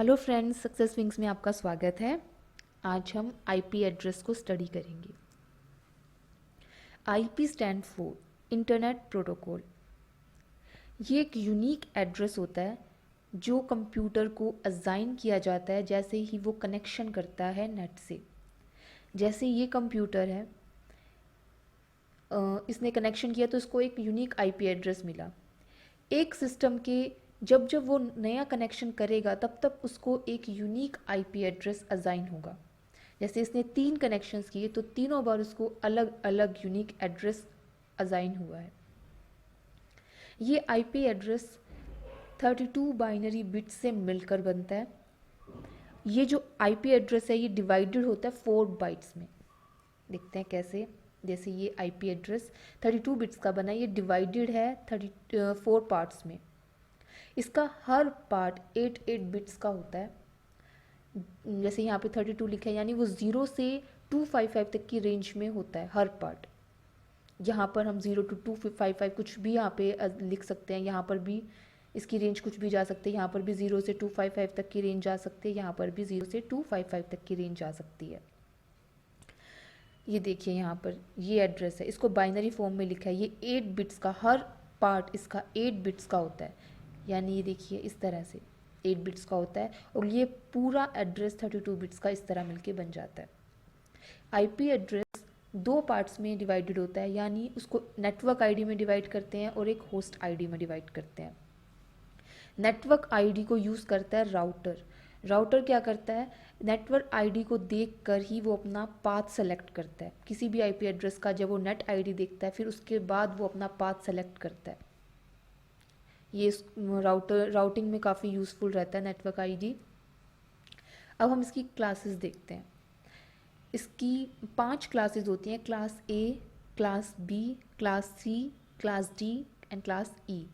Hello friends, success wings में आपका स्वागत है। आज हम आईपी एड्रेस को स्टडी करेंगे। IP stand for internet protocol. ये एक यूनिक एड्रेस होता है जो कंप्यूटर को असाइन किया जाता है जैसे ही वो कनेक्शन करता है नेट से। जैसे ये कंप्यूटर है, इसने कनेक्शन किया तो इसको एक यूनिक आईपी एड्रेस मिला। एक सिस्टम के जब जब वो नया कनेक्शन करेगा तब तब उसको एक यूनिक आईपी एड्रेस असाइन होगा। जैसे इसने 3 कनेक्शंस किए तो तीनों बार उसको अलग अलग यूनिक एड्रेस असाइन हुआ है। ये आईपी एड्रेस 32 बाइनरी बिट्स से मिलकर बनता है। ये जो आईपी एड्रेस है ये डिवाइडेड होता है 4 बाइट्स में। देखते हैं कैसे। जैसे ये आईपी एड्रेस 32 बिट्स का बना है, ये डिवाइडेड है 4 पार्ट्स में। इसका हर पार्ट 8 बिट्स का होता है। जैसे यहाँ पे 32 लिखा है, यानी वो 0 से 255 तक की रेंज में होता है हर पार्ट। यहाँ पर हम 0 to 255 कुछ भी यहाँ पे लिख सकते हैं। यहाँ पर भी इसकी रेंज कुछ भी जा सकती है। यहाँ पर भी 0 से 255 तक की रेंज जा सकती है। यहाँ पर भी 0 से 255 तक की रेंज जा सकती है। ये देखिए यहाँ पर ये एड्रेस है, इसको बाइनरी फॉर्म में लिखा है। ये 8 बिट्स का, हर पार्ट इसका 8 बिट्स का होता है। यानी ये देखिए इस तरह से 8 बिट्स का होता है और ये पूरा एड्रेस 32 बिट्स का इस तरह मिलके बन जाता है। आईपी एड्रेस 2 पार्ट्स में डिवाइडेड होता है, यानी उसको नेटवर्क आईडी में डिवाइड करते हैं और एक होस्ट आईडी में डिवाइड करते हैं। नेटवर्क आईडी को यूज़ करता है राउटर। राउटर क्या करता है, नेटवर्क आईडी को देखकर ही वो अपना पाथ सेलेक्ट करता है। किसी भी आईपी एड्रेस का जब वो नेट आईडी देखता है फिर उसके बाद वो अपना पाथ सेलेक्ट करता है। ये राउटिंग में काफ़ी यूज़फुल रहता है नेटवर्क आईडी। अब हम इसकी क्लासेस देखते हैं। इसकी 5 क्लासेस होती हैं, class A, class B, class C, class D and class E.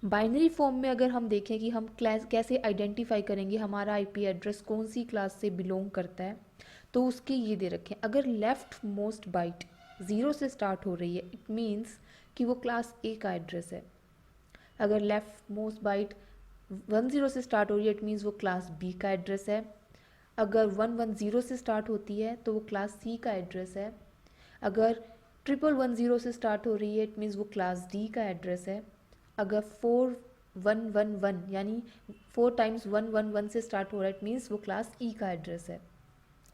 Binary form में अगर हम देखें कि हम क्लास कैसे आइडेंटिफाई करेंगे हमारा आईपी एड्रेस कौन सी क्लास से बिलोंग करता है, तो उसके ये दे रखें। अगर लेफ्ट मोस्ट बाइट 0 से स्टार्ट हो रही है, इट मीन्स कि वो क्लास ए का एड्रेस है। अगर लेफ्ट मोस्ट बाइट 10 से स्टार्ट हो रही है, इट मीन्स वो क्लास बी का एड्रेस है। अगर 110 से स्टार्ट होती है तो वो क्लास सी का एड्रेस है। अगर 1110 से स्टार्ट हो रही है, इट मीन्स वो क्लास डी का एड्रेस है। अगर 4111 यानी 4 टाइम्स 111 से स्टार्ट हो रहा है, इट मीन्स वो क्लास ई का एड्रेस है।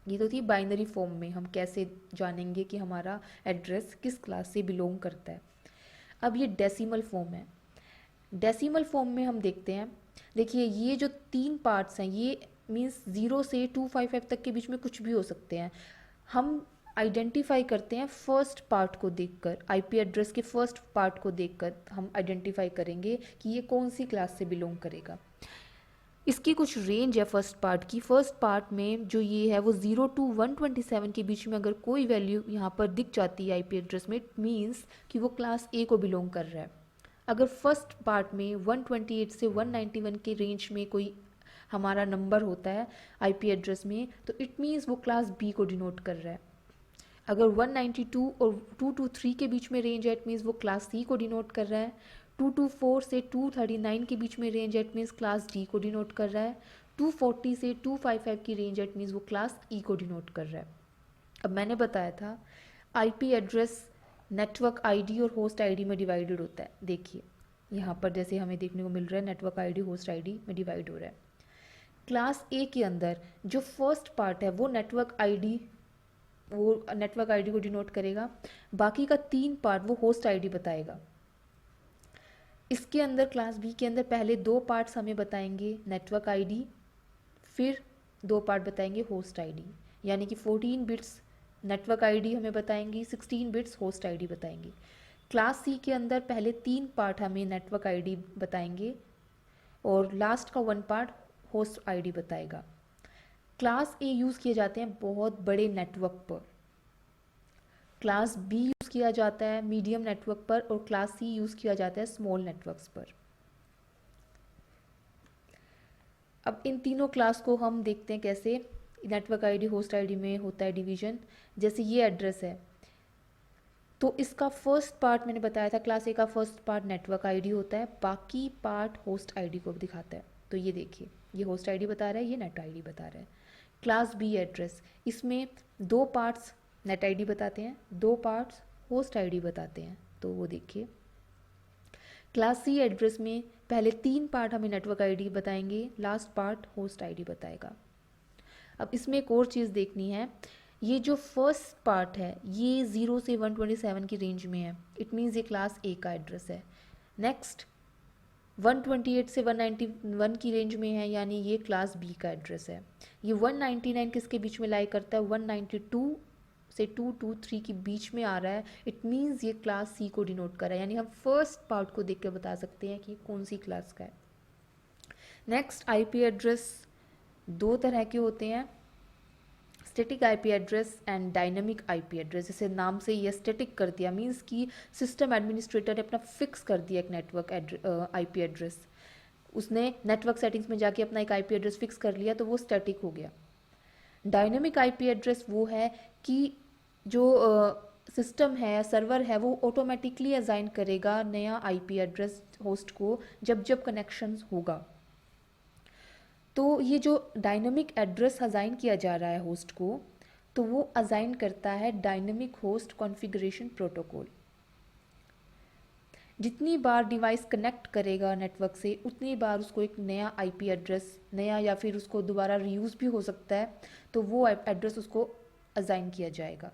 ये तो थी बाइनरी फॉर्म में हम कैसे जानेंगे कि हमारा एड्रेस किस क्लास से बिलोंग करता है। अब ये डेसिमल फॉर्म है। डेसिमल फॉर्म में हम देखते हैं, देखिए ये जो 3 पार्ट्स हैं ये मीन्स 0 से 255 तक के बीच में कुछ भी हो सकते हैं। हम आइडेंटिफाई करते हैं फर्स्ट पार्ट को देखकर, आईपी एड्रेस के फर्स्ट पार्ट को देखकर हम आइडेंटिफाई करेंगे कि ये कौन सी क्लास से बिलोंग करेगा। इसकी कुछ रेंज है फर्स्ट पार्ट की। फर्स्ट पार्ट में जो ये है वो 0 to 127 के बीच में अगर कोई वैल्यू यहाँ पर दिख जाती है आईपी एड्रेस में, इट मीन्स कि वो क्लास ए को बिलोंग कर रहा है। अगर फर्स्ट पार्ट में 128 से 191 के रेंज में कोई हमारा नंबर होता है आईपी एड्रेस में, तो इट मीन्स वो क्लास बी को डिनोट कर रहा है। अगर 192 और 223 के बीच में रेंज है, इट मीन्स वो क्लास सी को डिनोट कर रहा है। 224 से 239 के बीच में रेंज है, इट मीन्स क्लास डी को डिनोट कर रहा है। 240 से 255 की रेंज है, इट मीन्स वो क्लास ई को डिनोट कर रहा है। अब मैंने बताया था आईपी एड्रेस नेटवर्क आईडी और होस्ट आईडी में डिवाइडेड होता है। देखिए यहाँ पर जैसे हमें देखने को मिल रहा है नेटवर्क आईडी होस्ट आईडी में डिवाइड हो रहा है। क्लास ए के अंदर जो फर्स्ट पार्ट है वो नेटवर्क आईडी को डिनोट करेगा। बाकी का 3 पार्ट वो होस्ट आईडी बताएगा। इसके अंदर क्लास बी के अंदर पहले 2 पार्ट्स हमें बताएंगे नेटवर्क आईडी, फिर 2 पार्ट बताएंगे होस्ट आईडी। यानी कि 14 बिट्स नेटवर्क आईडी हमें बताएंगी, 16 बिट्स होस्ट आईडी बताएंगी। क्लास सी के अंदर पहले 3 पार्ट हमें नेटवर्क आईडी बताएंगे और लास्ट का 1 पार्ट होस्ट आईडी बताएगा। क्लास ए यूज़ किए जाते हैं बहुत बड़े नेटवर्क पर, क्लास बी यूज़ किया जाता है मीडियम नेटवर्क पर और क्लास सी यूज़ किया जाता है स्मॉल नेटवर्क्स पर। अब इन तीनों क्लास को हम देखते हैं कैसे नेटवर्क आईडी होस्ट आईडी में होता है डिवीजन। जैसे ये एड्रेस है तो इसका फर्स्ट पार्ट मैंने बताया था, क्लास ए का फर्स्ट पार्ट नेटवर्क आईडी होता है, बाकी पार्ट होस्ट आईडी को दिखाता है। तो ये देखिए ये होस्ट आईडी बता रहा है, ये नेट आईडी बता रहा है। क्लास बी एड्रेस, इसमें 2 पार्ट्स नेट आईडी बताते हैं, 2 पार्ट्स होस्ट आईडी बताते हैं। तो वो देखिए, क्लास सी एड्रेस में पहले 3 पार्ट हमें नेटवर्क आईडी बताएंगे, लास्ट पार्ट होस्ट आईडी बताएगा। अब इसमें एक और चीज़ देखनी है, ये जो फर्स्ट पार्ट है ये 0 से 127 की रेंज में है, इट मीन्स ये क्लास ए का एड्रेस है। नेक्स्ट 128 से 191 की रेंज में है, यानी ये क्लास बी का एड्रेस है। ये 199 किसके बीच में लाई करता है, 192 से 223 के बीच में आ रहा है, इट मीन्स ये क्लास सी को डिनोट कर रहा है, यानी हम फर्स्ट पार्ट को देख के बता सकते हैं कि कौन सी क्लास का है। नेक्स्ट आईपी एड्रेस 2 तरह के होते हैं, static IP address and dynamic IP address. जैसे नाम से ये स्टैटिक कर दिया, मीन्स कि सिस्टम एडमिनिस्ट्रेटर ने अपना फिक्स कर दिया एक नेटवर्क आईपी एड्रेस, उसने नेटवर्क सेटिंग्स में जाके अपना एक आईपी एड्रेस फिक्स कर लिया, तो वो स्टैटिक हो गया। डायनामिक आईपी एड्रेस वो है कि जो सिस्टम है, सर्वर है, वो ऑटोमेटिकली असाइन करेगा नया आईपी एड्रेस होस्ट को जब जब कनेक्शंस होगा। तो ये जो डायनामिक एड्रेस असाइन किया जा रहा है होस्ट को, तो वो असाइन करता है डायनामिक होस्ट कॉन्फ़िगरेशन प्रोटोकॉल। जितनी बार डिवाइस कनेक्ट करेगा नेटवर्क से, उतनी बार उसको एक नया आईपी एड्रेस, नया या फिर उसको दोबारा रीयूज़ भी हो सकता है, तो वो एड्रेस उसको असाइन किया जाएगा।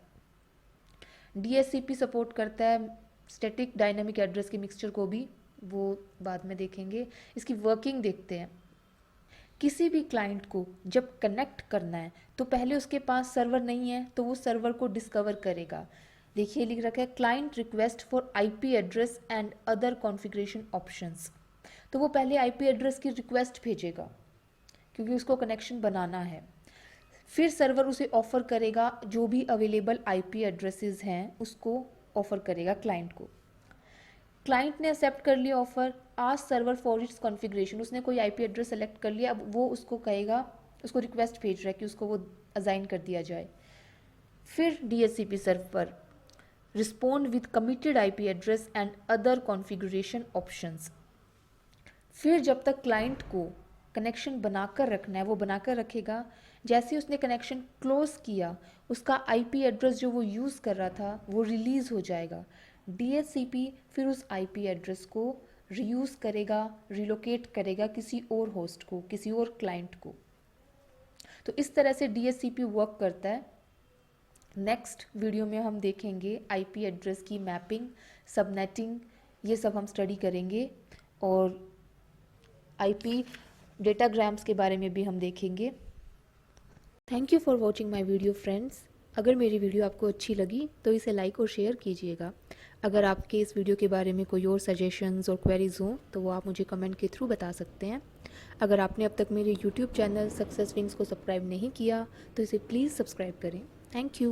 डीएचसीपी सपोर्ट करता है स्टैटिक डायनामिक एड्रेस के मिक्सचर को भी, वो बाद में देखेंगे। इसकी वर्किंग देखते हैं। किसी भी क्लाइंट को जब कनेक्ट करना है तो पहले उसके पास सर्वर नहीं है, तो वो सर्वर को डिस्कवर करेगा। देखिए लिख रखा है client request for IP address and other configuration options. तो वो पहले आईपी एड्रेस की रिक्वेस्ट भेजेगा क्योंकि उसको कनेक्शन बनाना है। फिर सर्वर उसे ऑफ़र करेगा, जो भी अवेलेबल आईपी एड्रेसेस हैं उसको ऑफ़र करेगा क्लाइंट को। क्लाइंट ने एक्सेप्ट कर लिया ऑफ़र, आज सर्वर फॉर इट्स कॉन्फ़िगरेशन, उसने कोई आईपी एड्रेस सेलेक्ट कर लिया, अब वो उसको कहेगा, उसको रिक्वेस्ट भेज रहा है कि उसको वो असाइन कर दिया जाए। फिर DHCP server respond with committed IP address and other configuration options. फिर जब तक क्लाइंट को कनेक्शन बनाकर रखना है वो बनाकर रखेगा। जैसे उसने कनेक्शन क्लोज किया, उसका आईपी एड्रेस जो वो यूज़ कर रहा था वो रिलीज़ हो जाएगा। डीएचसीपी फिर उस आईपी एड्रेस को रीयूज़ करेगा, रिलोकेट करेगा किसी और होस्ट को, किसी और क्लाइंट को। तो इस तरह से डीएचसीपी वर्क करता है। नेक्स्ट वीडियो में हम देखेंगे आईपी एड्रेस की मैपिंग, सबनेटिंग, ये सब हम स्टडी करेंगे, और आईपी डेटाग्राम्स के बारे में भी हम देखेंगे। Thank you for watching my video friends. अगर मेरी वीडियो आपको अच्छी लगी तो इसे लाइक और शेयर कीजिएगा। अगर आपके इस वीडियो के बारे में कोई और सजेशंस और क्वेरीज हों तो वो आप मुझे कमेंट के थ्रू बता सकते हैं। अगर आपने अब तक मेरे यूट्यूब चैनल सक्सेस विंग्स को सब्सक्राइब नहीं किया तो इसे प्लीज़ सब्सक्राइब करें। Thank you.